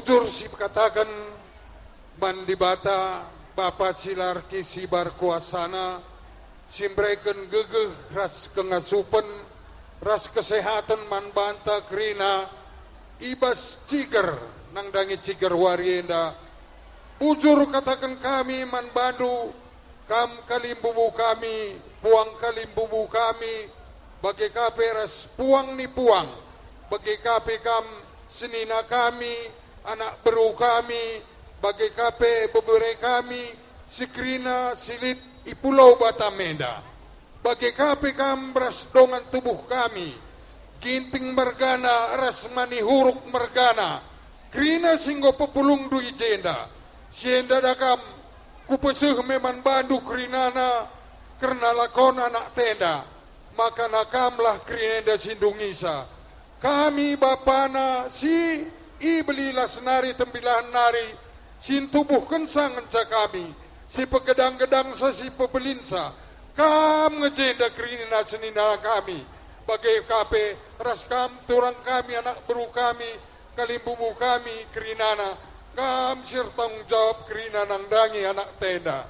bujur si katakan mandibata Bapak Silar Kisi Barkuasana simbreken gegeh ras kengasupen ras kesehatan man banta krina ibas ciger nang dangi ciger warienda bujur katakan kami man bandu kam kalimbubu kami puang kalimbubu kami bagi kape ras puang ni puang bagi kape kam senina kami anak beru kami bagi kape bebere kami sikrina silit i Pulau Batamenda bagi kape kam ras dongan tubuh kami ginting mergana ras mani huruk mergana krina singgo pepulung du ijenda sienda dakam kupeseuh meman bandu krinana karena lakon anak tenda maka nakamlah krinenda sindungisa kami bapana si ibeli lasnari tembilahan nari sin tubuh kensang enca kami si pegedang-gedang sa si pebelinsa kam ngejenda krinina senina kami bagai kape ras kam turang kami anak beru kami kalimbubu kami krinana kam sir tanggung jawab krina nang dangi anak tenda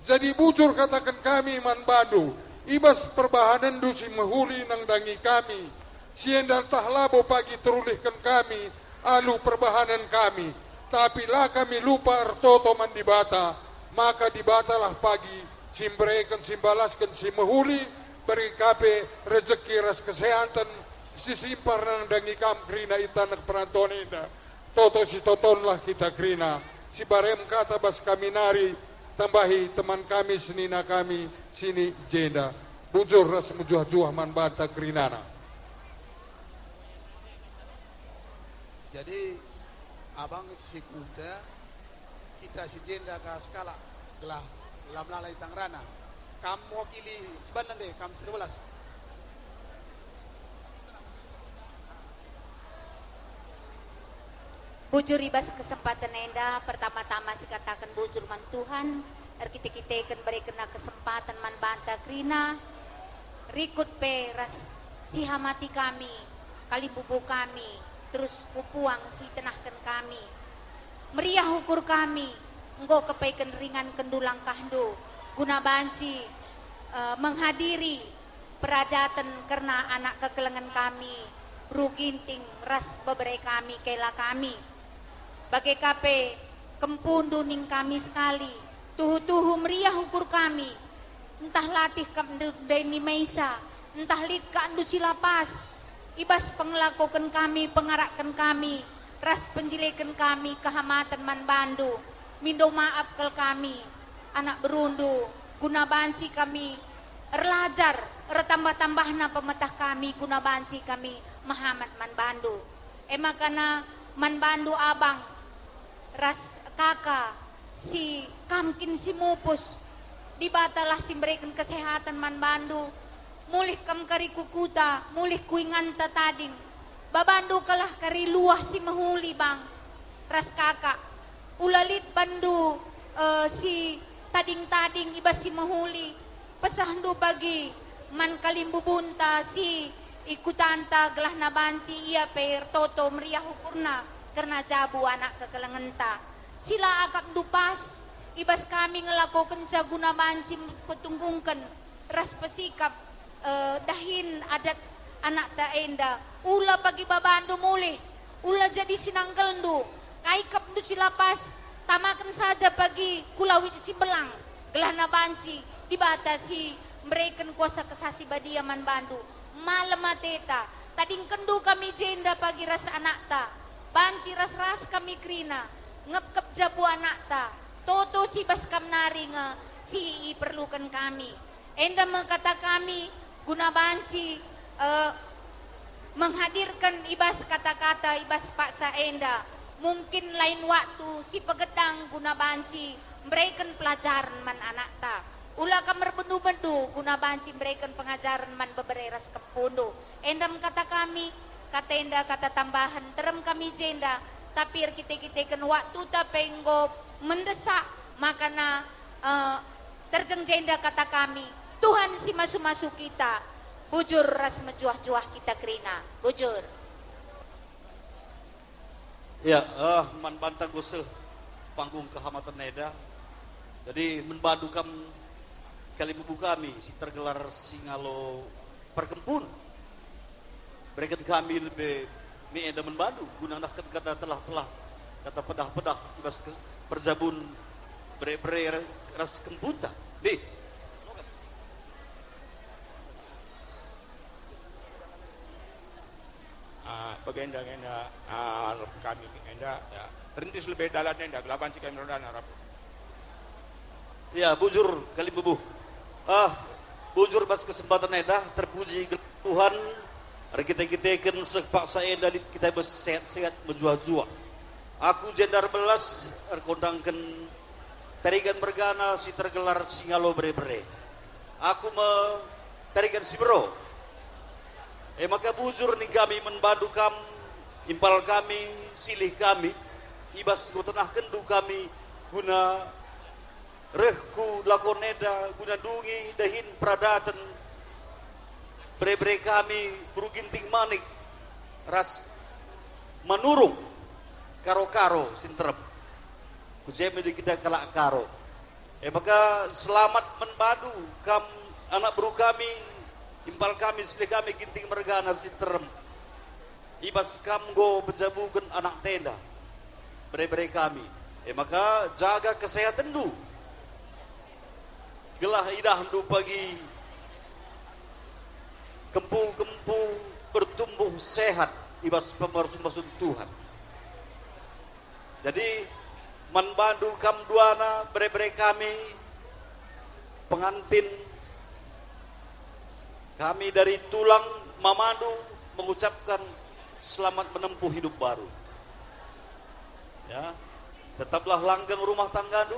jadi bujur katakan kami man bandu ibas perbahanan dusi mehuli nang dangi kami siendan tahlabo pagi terulihkan kami alu perbahanan kami tapi lah kami lupa ertoto man dibata maka dibatalah pagi simbrekan simbalaskan si mehuli beri kape rezeki ras kesehatan sisimpar nang dangi kam krina itanak perantonenda toto si totonlah kita krina si barem kata bas kami nari tambahi teman kami senina kami sini jenda bujur ras mujuah-juah man bata krinana. Jadi abang si kuda kita si jenda ka skala gelah lamlalai tangrana kam wakili sebanan deh kam 11 bujur ibas kesempatan enda pertama-tama si katakan bujur man Tuhan kita beri kena kesempatan man banta krina rikut pe ras si hamati kami kalibubu kami terus kupuang si tenahkan kami meriah ukur kami enggo kepaikan ringan kendulang kahdu guna banci menghadiri peradatan karena anak kekelengan kami ruginting ras beberai kami kela kami bagai kape kempundu ning kami sekali tuhu-tuhu meriah ukur kami entah latih kamdeni meisa entah lit kandu silapas ibas penglakukan kami pengarakkan kami ras penjilikan kami kehamatan man bandu mindo maaf kel kami anak berundu guna banci kami erlajar ertambah-tambahna pemetah kami guna banci kami Muhammad man bandu makana man bandu abang ras kakak si kamkin si mupus dibatalah simbrekan kesehatan man bandu mulih kam kari kukuta mulih kuingan tatading babandu kalah kari luah si mahuli bang ras kakak ulalit bandu si tading-tading ibas si mahuli pesahandu bagi man kalimbubunta si ikutanta gelah na banci iya per toto meriah ukurna karena jabu anak kekelengenta sila akap dupas ibas kami ngelakukan jaguna banci petunggungkan ras pesikap dahin adat anak taenda ula bagi babandu mulih ula jadi sinanggelndu kaikap du silapas tamakan saja bagi kulawit si belang gelah na banci dibatasi mereka kuasa kesasi badiaman bandu malam mateta tading kendu kami jenda pagi ras anak ta banci ras-ras kami krina ngep-kep jabu anak ta toto si bas kam nari nge si perlukan kami enda mengkata kami guna banci menghadirkan ibas kata-kata ibas paksa enda mungkin lain waktu si pegedang guna banci memberikan pelajaran man anak ta ulah kamar bendu-bendu guna banci memberikan pengajaran man bebereras kepundu enda mengkata kami kata enda kata tambahan terem kami jenda tapi kita kan waktu tapenggo mendesak makana terjeng jenda kata kami Tuhan si masu-masu kita bujur ras mejuah-juah kita krina bujur Ya, manbanta guseh panggung kehormatan Neda. Jadi membadukam kali bubu kami si tergelar singalo perkempun. Berikan kami lebih mieda membadu guna naskan kata telah kata pedah ibas perjabun bere ras kemputa. Di bagenda kami enda ya rintis lebih dalam enda gelaban si kami rodan harap ya bujur kali bubu bujur bas kesempatan Neda terpuji Tuhan. Hari kita kan sepaksa dari kita bersehat-sehat menjual-jual. Aku jendar belas kondangkan tarikan bergana si tergelar singalo bere-bere. Aku tarikan si bro. Maka bujur nih kami membadukam impal kami silih kami ibas tenah kendu kami guna rehku lakoneda guna dungi dahin pradatan bere-bere kami beruginting manik ras menurung karo-karo sinterem kujeme di kita kalak karo maka selamat membadu kam anak bro kami impal kami silih kami ginting mergana sinterem ibas kamgo bejabukan anak tenda bere-bere kami maka jaga kesehatan du gelah idah du pagi kempu bertumbuh sehat ibas pemersun Tuhan. Jadi manbandu kam duana bere-bere kami pengantin kami dari tulang Mamadu mengucapkan selamat menempuh hidup baru. Ya, tetaplah langgeng rumah tangga du.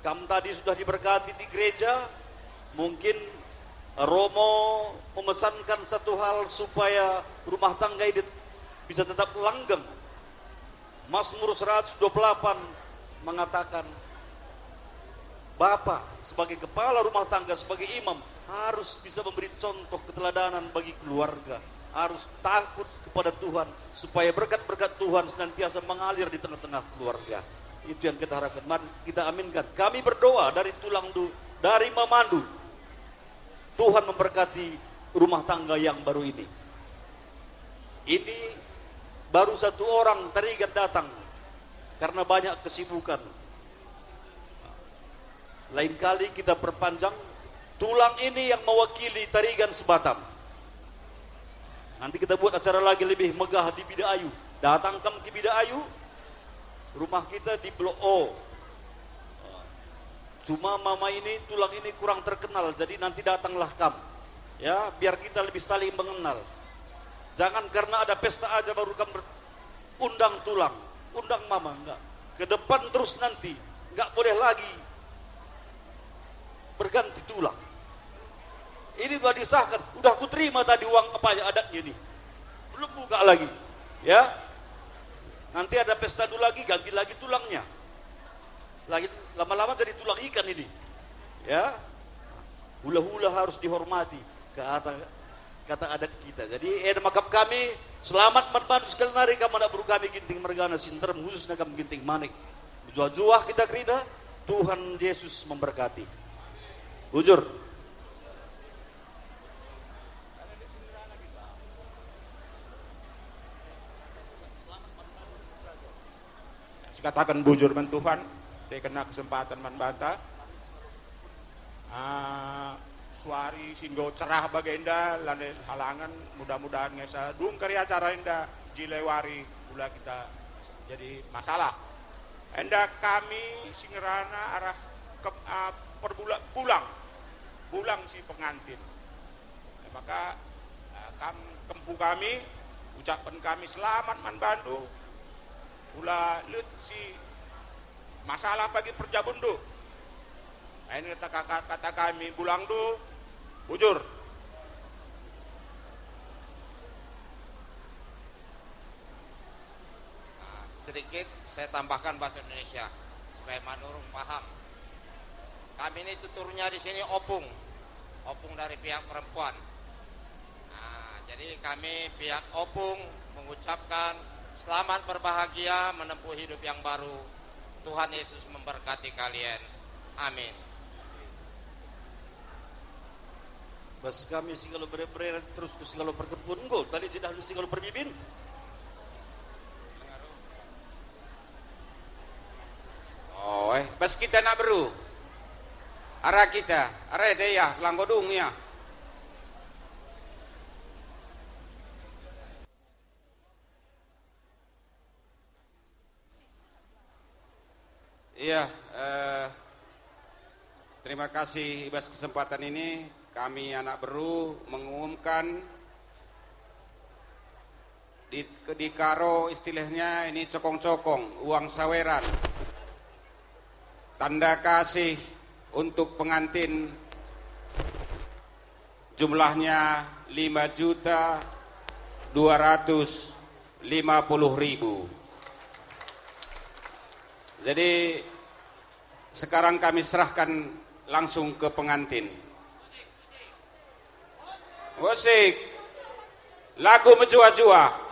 Kam tadi sudah diberkati di gereja, mungkin Romo memesankan satu hal supaya rumah tangga ini bisa tetap langgeng. Mazmur 128 mengatakan Bapak sebagai kepala rumah tangga, sebagai imam harus bisa memberi contoh keteladanan bagi keluarga, harus takut kepada Tuhan supaya berkat-berkat Tuhan senantiasa mengalir di tengah-tengah keluarga. Itu yang kita harapkan. Mari kita aminkan. Kami berdoa dari Tulangdu, dari Mamadu, Tuhan memberkati rumah tangga yang baru ini. Ini baru satu orang teringat datang karena banyak kesibukan. Lain kali kita perpanjang. Tulang ini yang mewakili Tarigan Sebatam. Nanti kita buat acara lagi lebih megah di Bidaayu. Datang ke Bidaayu. Rumah kita di Blok O. Cuma mama ini, tulang ini kurang terkenal, jadi nanti datanglah kam. Ya, biar kita lebih saling mengenal. Jangan karena ada pesta aja baru kam undang tulang, undang mama, enggak. Ke depan terus nanti, enggak boleh lagi berganti tulang. Ini sudah disahkan, udah aku terima tadi uang apa ya adatnya ini. Belum buka lagi. Ya. Nanti ada pesta dulu lagi, ganti lagi tulangnya. Lagi lama-lama jadi tulang ikan ini, ya. Hula-hula harus dihormati kata adat kita. Jadi makam kami selamat membantu sekali nari kamu anak buru kami ginting mergana sinterem khususnya kami ginting manik. Juah-juah kita kerida, Tuhan Yesus memberkati. Bujur. katakan bujur man Tuhan dia kena kesempatan man bata suari singgo cerah bagenda lane halangan mudah-mudahan ngesa dung karya acara enda jilewari pula kita jadi masalah enda kami singerana arah ke pulang si pengantin maka kempu kami ucapan kami selamat man bandu pula lut si masalah bagi perjabundu. Nah, ini kata kami bulang du bujur. Nah, sedikit saya tambahkan bahasa Indonesia supaya manurung paham. Kami ini tuturnya di sini opung dari pihak perempuan. Nah, jadi kami pihak opung mengucapkan Selamat berbahagia menempuh hidup yang baru. Tuhan Yesus memberkati kalian. Amin. Bas kami singalo bere-bere terus ku singalo perkebun go tali jedah lu singalo perbibin. Oh, bas kita nak beru. Arah kita, arah daya, langgodung ya. Iya, terima kasih atas kesempatan ini. Kami anak Beru mengumumkan di Karo istilahnya ini cokong-cokong, uang saweran. Tanda kasih untuk pengantin jumlahnya 5.250.000. Jadi sekarang kami serahkan langsung ke pengantin. Musik, lagu menjua-jua.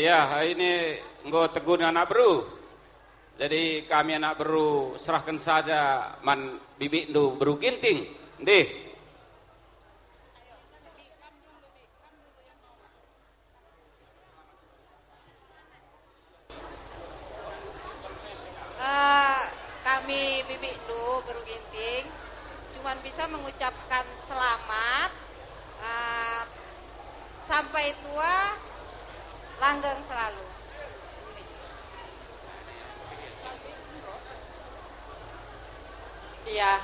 Ya, ini nggo tegun anak Beru. Jadi kami anak Beru serahkan saja man bibik ndu Beru ginting. Ndih. Kami bibik ndu Beru ginting cuman bisa mengucapkan selamat sampai tua langgeng selalu. Iya,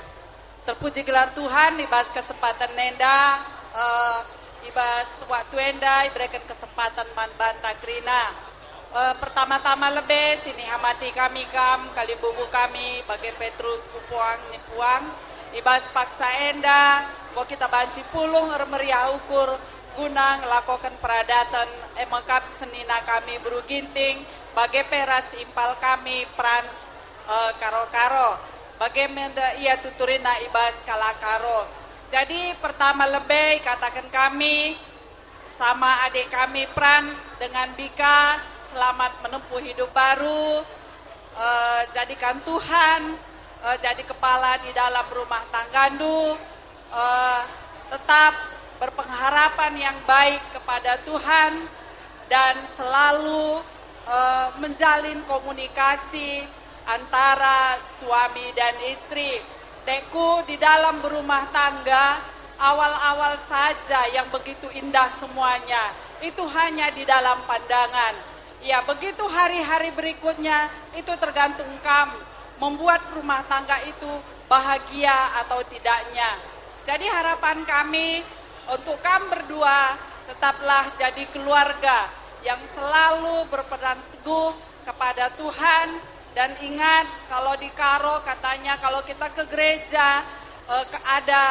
terpuji gelar Tuhan ibas kesempatan nenda, ibas waktu enda diberikan kesempatan man banta krina. Pertama-tama lebih sini hamati kami kali bubu kami bagi Petrus kupuang nipuang ibas paksa enda, bahwa kita banci pulung meriah ukur guna ngelakukan peradatan emekap senina kami Beru ginting bagai peras impal kami prans karo-karo bagaimana ia tuturina ibas kala karo. Jadi pertama lebih katakan kami sama adik kami Prans dengan Bika selamat menempuh hidup baru, jadikan Tuhan jadi kepala di dalam rumah tanggandu, tetap berpengharapan yang baik kepada Tuhan dan selalu menjalin komunikasi antara suami dan istri. Teku di dalam berumah tangga awal-awal saja yang begitu indah semuanya, itu hanya di dalam pandangan. Ya, begitu hari-hari berikutnya itu tergantung kamu membuat rumah tangga itu bahagia atau tidaknya. Jadi harapan kami untuk kamu berdua tetaplah jadi keluarga yang selalu berpegang teguh kepada Tuhan. Dan ingat kalau di Karo katanya kalau kita ke gereja ada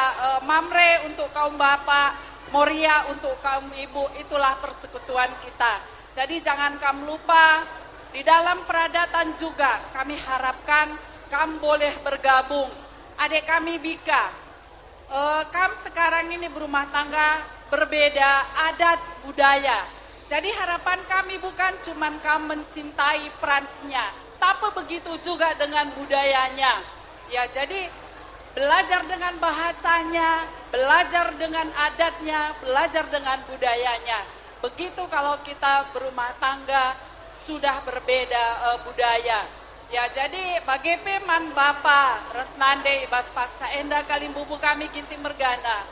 mamre untuk kaum bapak, moria untuk kaum ibu, itulah persekutuan kita. Jadi jangan kamu lupa di dalam peradatan juga kami harapkan kamu boleh bergabung. Adik kami Bika, kamu sekarang ini berumah tangga berbeda adat budaya. Jadi harapan kami bukan cuman kamu mencintai Pransnya, tapi begitu juga dengan budayanya. Ya, jadi belajar dengan bahasanya, belajar dengan adatnya, belajar dengan budayanya. Begitu kalau kita berumah tangga sudah berbeda budaya. Ya, jadi bagi peman Bapa Resnande ibas paksa enda kalim bubu kami ginti mergana.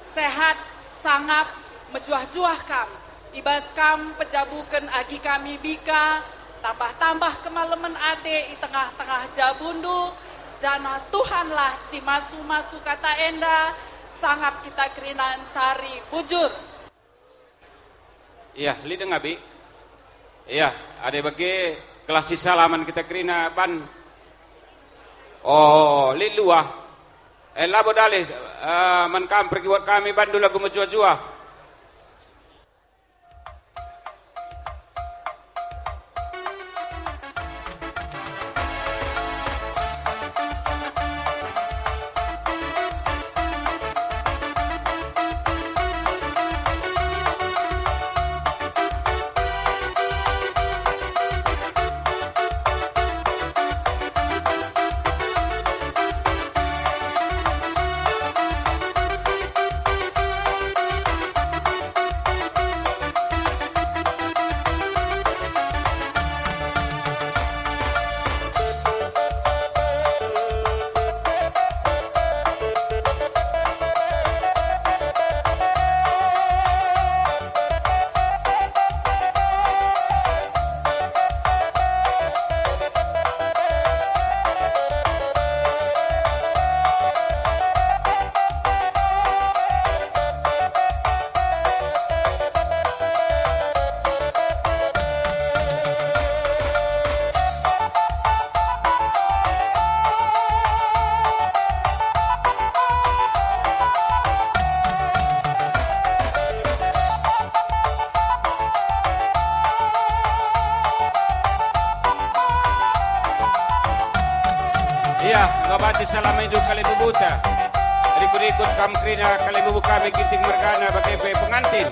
Sehat sangat menjuah-juah kam. Ibas kam pejabukan agi kami Bika tambah-tambah kemalaman ade di tengah-tengah jabundu, jana Tuhanlah si masu-masu kata enda, sangap kita kerinaan cari bujur. Iya, lideng abi. Iya, ada bagi kelas salaman kita kerina ban. Oh, lid luah. Labo dalih man kam pergi buat kami bandu lagu menjua-jua. Iya, ngabati salam hidup kali bubuta. Rikut-rikut kamkrina kali bubu kami ginting mergana bagai pengantin.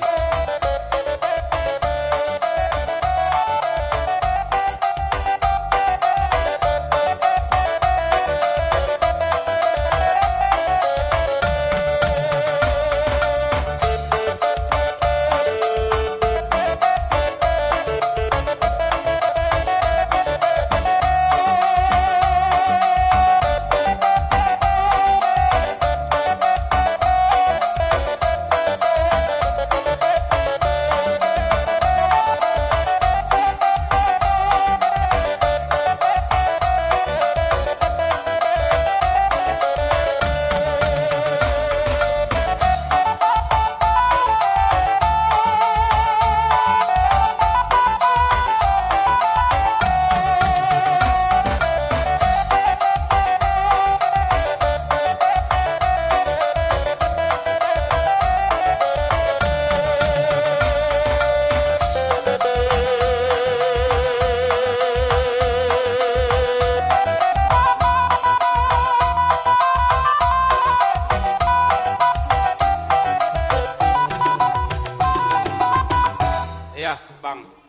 Iya, Bang.